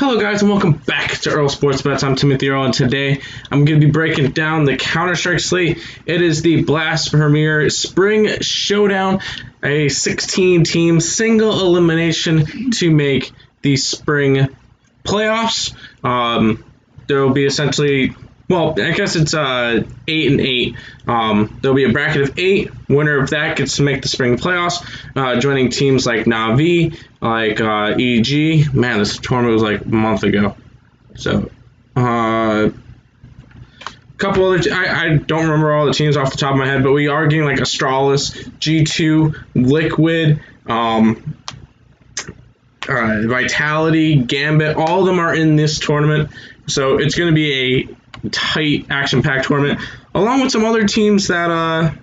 Hello guys and welcome back to Earl Sports Bets. I'm Timothy Earl and today I'm going to be breaking down the Counter-Strike slate. It is the Blast Premier Spring Showdown, a 16-team single elimination to make the spring playoffs. There will be essentially, well, I guess it's 8 and 8. There'll be a bracket of 8. Winner of that gets to make the spring playoffs, joining teams like Navi, like EG. Man, this tournament was like a month ago. So, couple other. I don't remember all the teams off the top of my head, but we are getting like Astralis, G2, Liquid, Vitality, Gambit. All of them are in this tournament, so it's going to be a tight, action-packed tournament, along with some other teams that are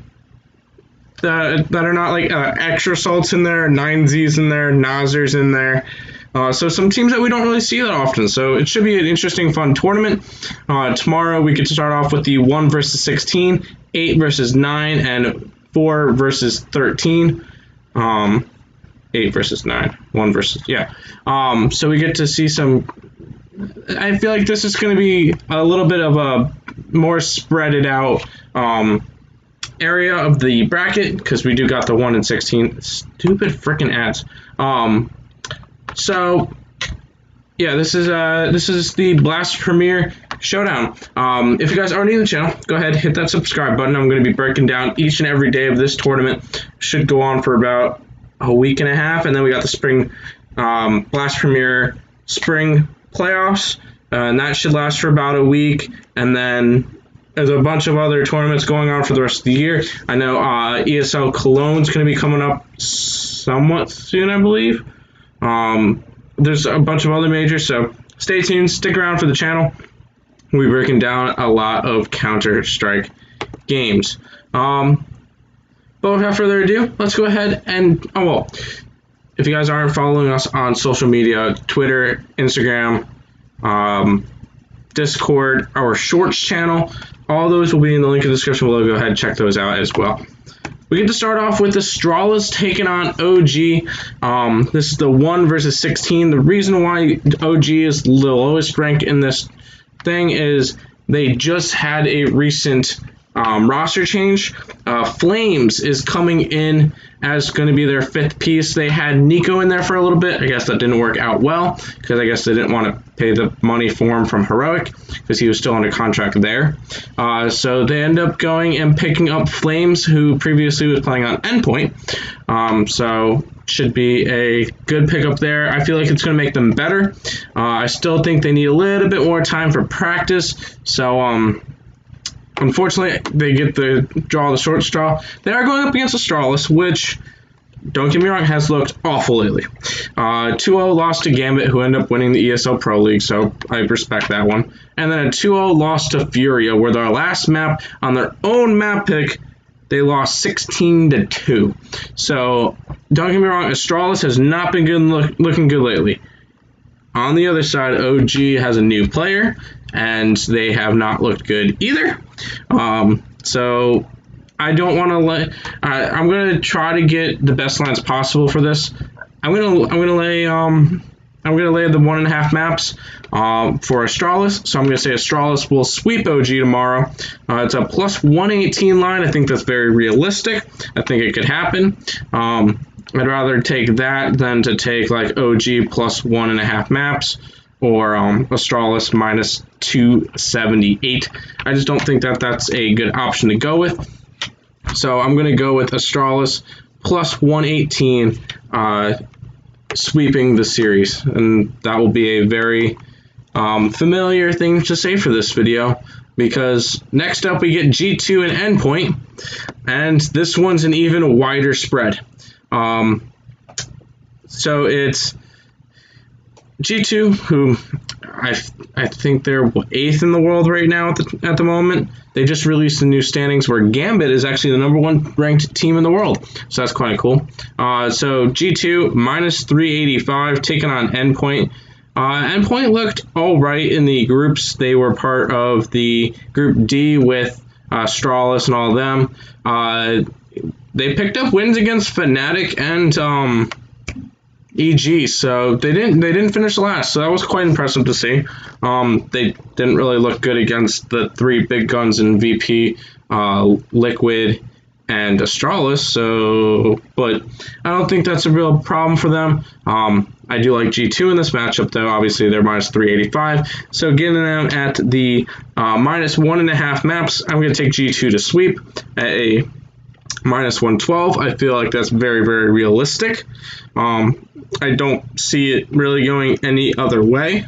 not like Extra Salts in there, 9Z's in there, Nazers in there. So some teams that we don't really see that often. So it should be an interesting, fun tournament. Tomorrow we get to start off with the 1 versus 16, 8 versus 9, and 4 versus 13. 8 versus 9, 1 versus, yeah. So we get to see some. I feel like this is going to be a little bit of a more spreaded out area of the bracket, because we do got the 1 and 16. Stupid freaking ads. So yeah, this is the Blast Premier Showdown. If you guys are new to the channel, go ahead, hit that subscribe button. I'm going to be breaking down each and every day of this tournament. Should go on for about a week and a half, and then we got the spring Blast Premier Spring Playoffs, and that should last for about a week, and then there's a bunch of other tournaments going on for the rest of the year. I know ESL Cologne's going to be coming up somewhat soon, I believe. There's a bunch of other majors, so stay tuned, stick around for the channel. We'll be breaking down a lot of Counter-Strike games. But without further ado, let's go ahead and, if you guys aren't following us on social media, Twitter, Instagram, Discord, our Shorts channel, all those will be in the link in the description below. Go ahead and check those out as well. We get to start off with Astralis taking on OG. This is the 1 versus 16. The reason why OG is the lowest rank in this thing is they just had a recent roster change. Flames is coming in as going to be their 5th piece. They had Nico in there for a little bit. I guess that didn't work out well, because I guess they didn't want to pay the money for him from Heroic, because he was still under contract there. So they end up going and picking up Flames, who previously was playing on Endpoint. So should be a good pickup there. I feel like it's going to make them better. I still think they need a little bit more time for practice. So unfortunately, they get the short straw. They are going up against Astralis, which, don't get me wrong, has looked awful lately. 2-0 loss to Gambit, who ended up winning the ESL Pro League, so I respect that one. And then a 2-0 loss to Furia, where their last map, on their own map pick, they lost 16-2. So, don't get me wrong, Astralis has not been looking good lately. On the other side, OG has a new player, and they have not looked good either. So I don't want to let. I'm gonna try to get the best lines possible for this. I'm gonna lay the 1.5 maps for Astralis. So I'm gonna say Astralis will sweep OG tomorrow. It's a plus 118 line. I think that's very realistic. I think it could happen. I'd rather take that than to take like OG plus 1.5 maps, or Astralis minus 278. I just don't think that that's a good option to go with. So I'm going to go with Astralis plus 118, sweeping the series. And that will be a very familiar thing to say for this video, because next up we get G2 and Endpoint, and this one's an even wider spread. So it's G2, who I think they're 8th in the world right now at the moment. They just released the new standings where Gambit is actually the #1 ranked team in the world. So that's quite cool. So G2 minus 385 taking on Endpoint. Endpoint looked all right in the groups. They were part of the Group D with Astralis and all of them. They picked up wins against Fnatic and EG. So they didn't finish last. So that was quite impressive to see. They didn't really look good against the three big guns in VP, Liquid, and Astralis. So, but I don't think that's a real problem for them. I do like G2 in this matchup, though. Obviously, they're minus 385. So getting them at the minus 1.5 maps, I'm going to take G2 to sweep at a minus 112. I feel like that's very, very realistic. I don't see it really going any other way.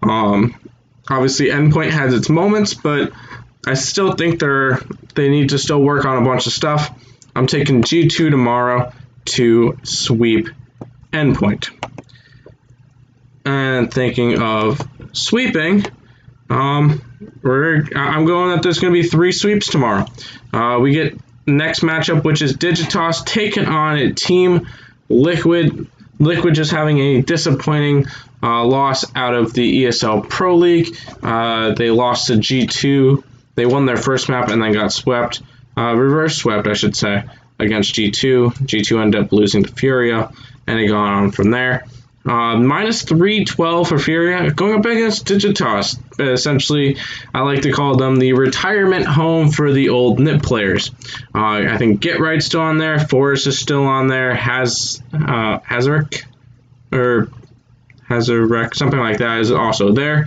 Obviously, Endpoint has its moments, but I still think they need to still work on a bunch of stuff. I'm taking G2 tomorrow to sweep Endpoint. And thinking of sweeping, I'm going that there's going to be 3 sweeps tomorrow. We get next matchup, which is Digitas taking on a Team Liquid. Liquid just having a disappointing loss out of the ESL Pro League. They lost to G2. They won their first map and then got swept. Reverse swept, I should say, against G2. G2 ended up losing to Furia, and it gone on from there. Minus 312 for Furia, going up against Digitas. Essentially, I like to call them the retirement home for the old NIP players. I think Get Right's still on there, Forrest is still on there, Hazarek, something like that is also there.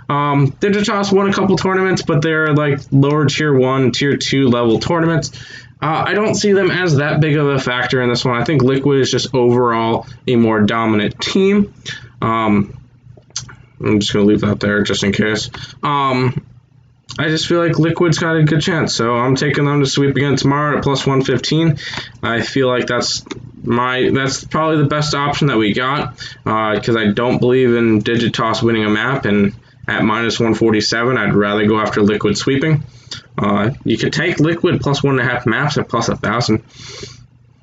Digitas won a couple tournaments, but they're like lower tier 1, tier 2 level tournaments. I don't see them as that big of a factor in this one. I think Liquid is just overall a more dominant team. I'm just going to leave that there just in case. I just feel like Liquid's got a good chance, so I'm taking them to sweep again tomorrow at plus 115. I feel like that's probably the best option that we got, because I don't believe in Digitas winning a map, and at minus 147, I'd rather go after Liquid sweeping. You could take Liquid plus 1.5 maps at plus 1,000.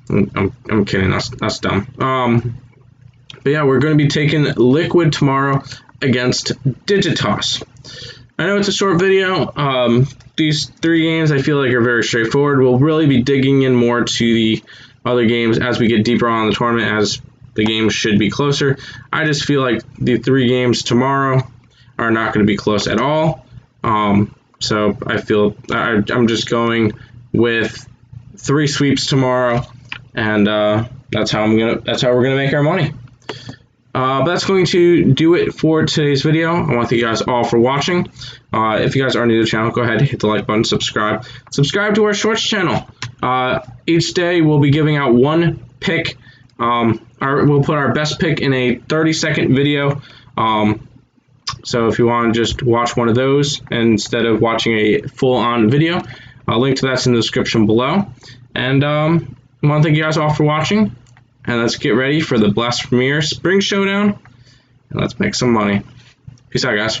I'm kidding. That's dumb. But yeah, we're going to be taking Liquid tomorrow against Digitas. I know it's a short video. These 3 games I feel like are very straightforward. We'll really be digging in more to the other games as we get deeper on the tournament, as the games should be closer. I just feel like the 3 games tomorrow are not going to be close at all. So I feel I'm just going with 3 sweeps tomorrow, and that's how we're gonna make our money. But that's going to do it for today's video. I want to thank you guys all for watching. If you guys are new to the channel, go ahead and hit the like button, subscribe to our shorts channel. Each day we'll be giving out 1 pick. We'll put our best pick in a 30-second video. So if you want to just watch one of those instead of watching a full-on video, I'll link to that's in the description below. And I want to thank you guys all for watching. And let's get ready for the Blast Premier Spring Showdown. And let's make some money. Peace out, guys.